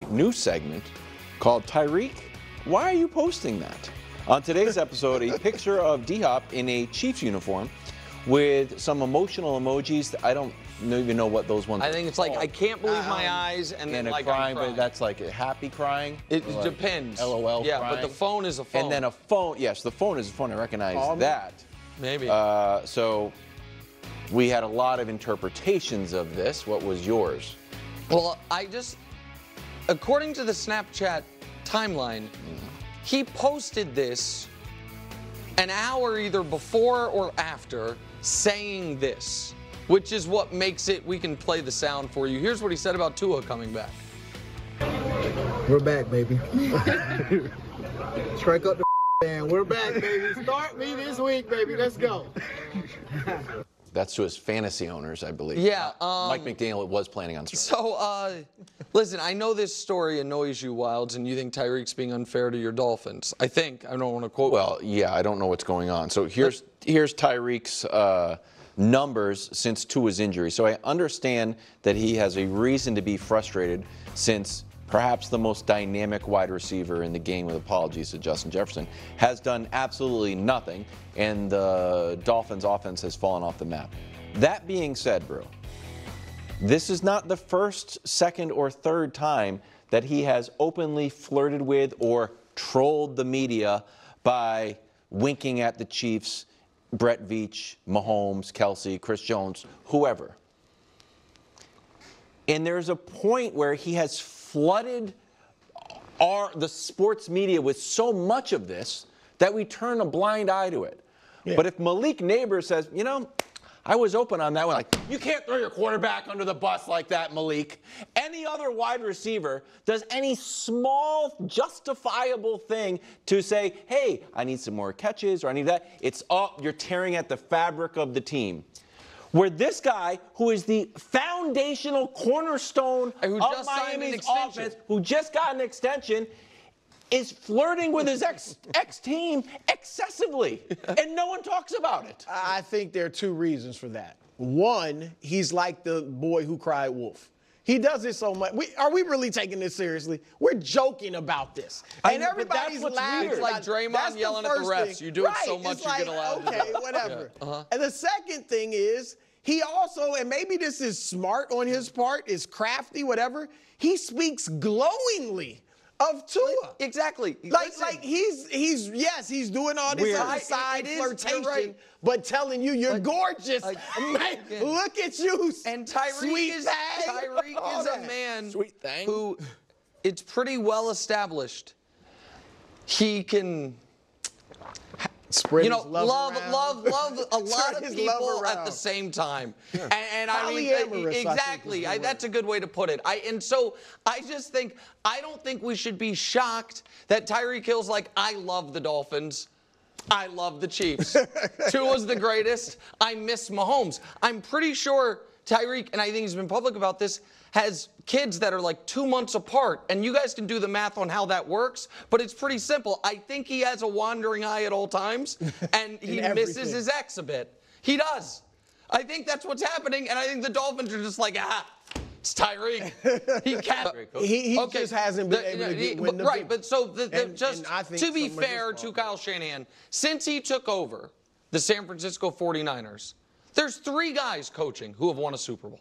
new segment called Tyreek, why are you posting that? On today's episode, a picture of D-Hop in a Chiefs uniform with some emotional emojis. I don't even know what those ones are. I think it's like, I can't believe my eyes, and then like crying, but that's like a happy crying. It like depends. LOL yeah, crying. but the phone is a phone. And then a phone, yes, the phone is a phone. I recognize that. Maybe. So we had a lot of interpretations of this. What was yours? Well, according to the Snapchat timeline, he posted this an hour either before or after saying this, which is what makes it, we can play the sound for you. Here's what he said about Tua coming back. We're back, baby. Strike up the band. We're back, baby. Start me this week, baby. Let's go. That's to his fantasy owners, I believe. Yeah. Mike McDaniel was planning on starting. So, listen, I know this story annoys you, Wilds, and you think Tyreek's being unfair to your Dolphins. I think. I don't want to quote. Well, yeah, I don't know what's going on. So here's Tyreek's numbers since Tua's injury. So I understand that he has a reason to be frustrated since perhaps the most dynamic wide receiver in the game, with apologies to Justin Jefferson, has done absolutely nothing, and the Dolphins' offense has fallen off the map. That being said, bro, this is not the first, second, or third time that he has openly flirted with or trolled the media by winking at the Chiefs, Brett Veach, Mahomes, Kelsey, Chris Jones, whoever. And there's a point where he has flooded the sports media with so much of this that we turn a blind eye to it. Yeah. But if Malik Neighbors says, you know, I was open on that one, like, you can't throw your quarterback under the bus like that, Malik. Any other wide receiver does any small justifiable thing to say, hey, I need some more catches or I need that, it's up, you're tearing at the fabric of the team. Where this guy, who is the foundational cornerstone of Miami's offense, who just got an extension, is flirting with his ex-team excessively, and no one talks about it. I think there are two reasons for that. One, he's like the boy who cried wolf. He does it so much. Are we really taking this seriously? We're joking about this. And everybody's laughing. It's like Draymond yelling at the refs. You do it so much, you get allowed. Okay, whatever. Yeah. And the second thing is, he also, and maybe this is smart on his part, is crafty, whatever, he speaks glowingly of Tua. Exactly. Like he's doing all this other side flirtation, but telling you you're gorgeous. Man, look at you. And Tyreek is a man who, it's pretty well established, he can spread his love a lot of people at the same time. Yeah. And I mean, exactly. That's a good way to put it. And so I just think, I don't think we should be shocked that Tyreek Hill's like, I love the Dolphins. I love the Chiefs. Tua's the greatest. I miss Mahomes. I'm pretty sure Tyreek, and I think he's been public about this, has kids that are like 2 months apart, and you guys can do the math on how that works, but it's pretty simple. I think he has a wandering eye at all times, and he misses his ex a bit. He does. I think that's what's happening, and I think the Dolphins are just like, it's Tyreek. He can't. He just hasn't been able to win the right, but so to be fair to Kyle Shanahan, since he took over the San Francisco 49ers, there's 3 guys coaching who have won a Super Bowl.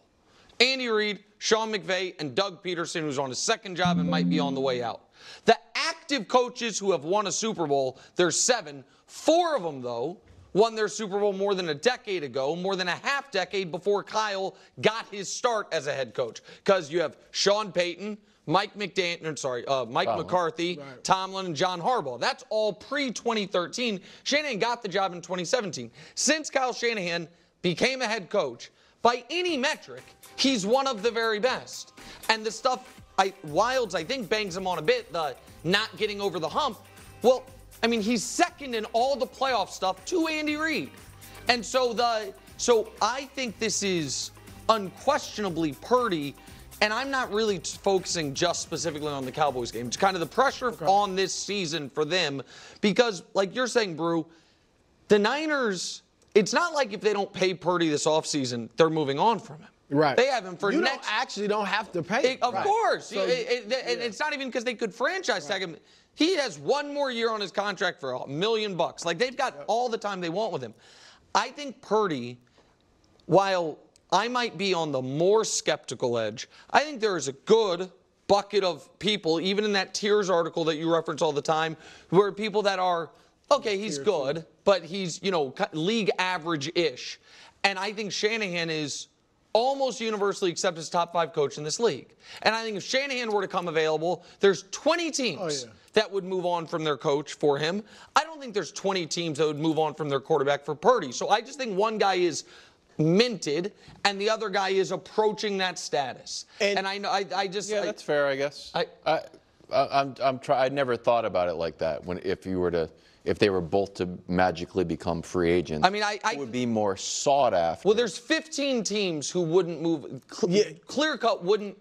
Andy Reid, Sean McVay, and Doug Peterson, who's on his second job and might be on the way out. The active coaches who have won a Super Bowl, there's 7. 4 of them, though, won their Super Bowl more than a decade ago, more than a half decade before Kyle got his start as a head coach. Because you have Sean Payton, Mike McCarthy, Tomlin, and John Harbaugh. That's all pre-2013. Shanahan got the job in 2017. Since Kyle Shanahan became a head coach, by any metric, he's one of the very best. And the stuff Wilds, I think, bangs him on a bit, the not getting over the hump. Well, I mean, he's second in all the playoff stuff to Andy Reid. And so I think this is unquestionably Purdy, and I'm not really focusing just specifically on the Cowboys game. It's kind of the pressure on this season for them because, like you're saying, Brew, the Niners, it's not like if they don't pay Purdy this offseason, they're moving on from him. Right. They have him for you next. You don't have to pay. Of course. So, and it's not even because they could franchise tag him. He has one more year on his contract for $1 million. Like, they've got all the time they want with him. I think Purdy, while I might be on the more skeptical edge, I think there is a good bucket of people, even in that Tiers article that you reference all the time, who are people that are, okay, he's good, but he's, league average-ish. And I think Shanahan is almost universally accepted as top 5 coach in this league. And I think if Shanahan were to come available, there's 20 teams that would move on from their coach for him. I don't think there's 20 teams that would move on from their quarterback for Purdy. So I just think one guy is minted and the other guy is approaching that status. And I know that's fair, I guess. I never thought about it like that. If they were both to magically become free agents, I mean, it would be more sought after. Well, there's 15 teams who wouldn't move, clear cut wouldn't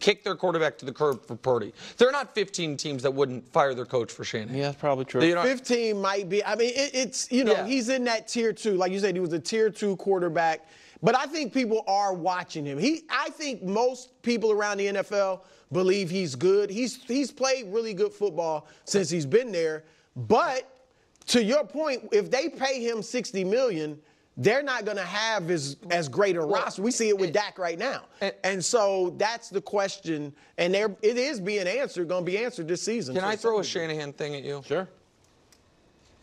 kick their quarterback to the curb for Purdy. There are not 15 teams that wouldn't fire their coach for Shanahan. Yeah, that's probably true. 15 might be. I mean, he's in that tier 2. Like you said, he was a tier 2 quarterback. But I think people are watching him. I think most people around the NFL believe he's good. He's played really good football since he's been there. But to your point, if they pay him $60 million, they're not going to have as great a roster. We see it with Dak right now. And so that's the question. And it is being answered, going to be answered this season. Can I throw a Shanahan thing at you? Sure.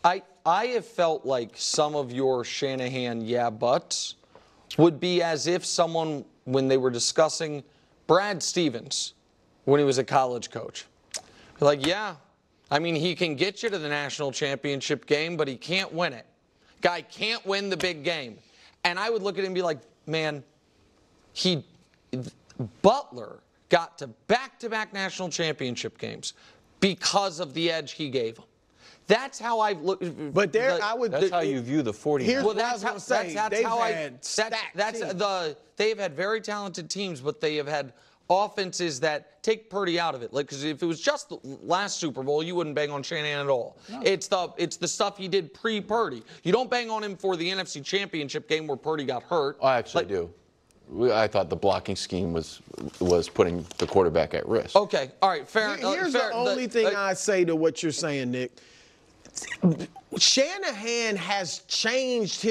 I have felt like some of your Shanahan buts would be as if someone, when they were discussing Brad Stevens when he was a college coach, like, I mean, he can get you to the national championship game, but he can't win it. Guy can't win the big game. And I would look at him and be like, man, Butler got to back-to-back national championship games because of the edge he gave him. That's how I've looked. But that's how you view the 49ers. Here's what I was going to say. They've had very talented teams, but they have had offenses that take Purdy out of it. Like, because if it was just the last Super Bowl, you wouldn't bang on Shanahan at all. No. It's the stuff he did pre-Purdy. You don't bang on him for the NFC Championship game where Purdy got hurt. I actually do. I thought the blocking scheme was putting the quarterback at risk. Okay, all right, fair. Here's the only thing I say to what you're saying, Nick. Shanahan has changed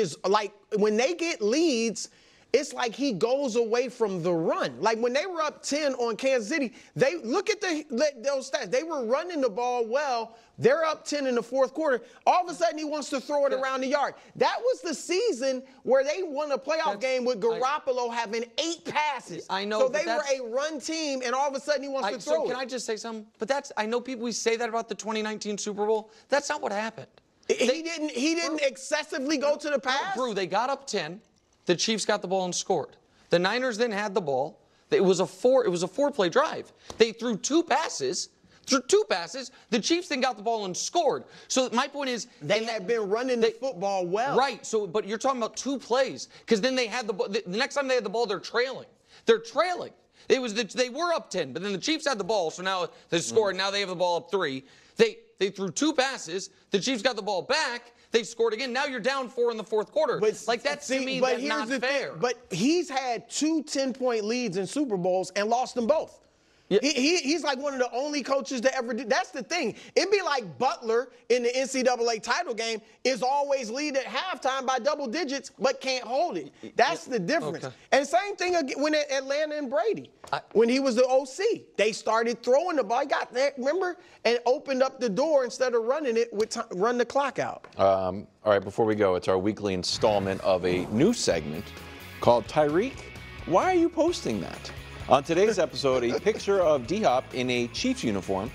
when they get leads, it's like he goes away from the run. Like when they were up 10 on Kansas City, they look at those stats. They were running the ball well. They're up 10 in the fourth quarter. All of a sudden, he wants to throw it around the yard. That was the season where they won a playoff game with Garoppolo having 8 passes. I know. So they were a run team, and all of a sudden he wants to throw it. Can I just say something? But I know we say that about the 2019 Super Bowl. That's not what happened. He didn't excessively go to the pass? Drew, they got up 10. The Chiefs got the ball and scored. The Niners then had the ball. It was a 4-play drive. They threw 2 passes. The Chiefs then got the ball and scored. So my point is, they had been running the football well. Right. So, but you're talking about 2 plays because then they had the next time they had the ball, they're trailing. They're trailing. They were up 10, but then the Chiefs had the ball, so now they scored. Now they have the ball up 3. They threw 2 passes. The Chiefs got the ball back. They scored again. Now you're down 4 in the fourth quarter. To me, that's not fair. But he's had 2 10-point leads in Super Bowls and lost them both. Yeah. He's like one of the only coaches to ever do. That's the thing. It'd be like Butler in the NCAA title game is always lead at halftime by double digits, but can't hold it. That's the difference. Okay. And same thing when Atlanta and Brady. When he was the OC, they started throwing the ball. He got there, remember, and opened up the door instead of running it run the clock out. All right, before we go, it's our weekly installment of a new segment called Tyreek. Why are you posting that? On today's episode, a picture of D-Hop in a Chiefs uniform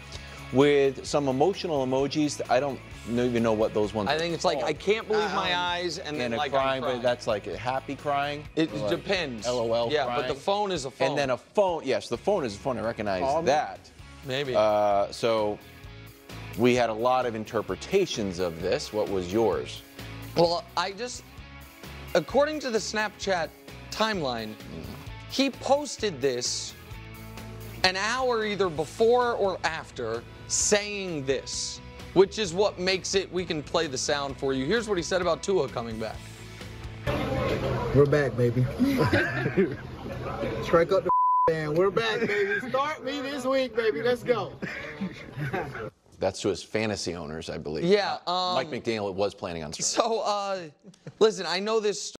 with some emotional emojis. I don't even know what those ones are. I think it's like, I can't believe my eyes, and then like crying, but that's like a happy crying. It depends. LOL yeah, crying. But the phone is a phone. And then a phone, yes, the phone is a phone. I recognize that. Maybe. So we had a lot of interpretations of this. What was yours? Well, according to the Snapchat timeline, he posted this an hour either before or after saying this, which is what makes it, we can play the sound for you. Here's what he said about Tua coming back. We're back, baby. Strike up the band. We're back, baby. Start me this week, baby. Let's go. That's to his fantasy owners, I believe. Yeah. Mike McDaniel was planning on starting. So, listen, I know this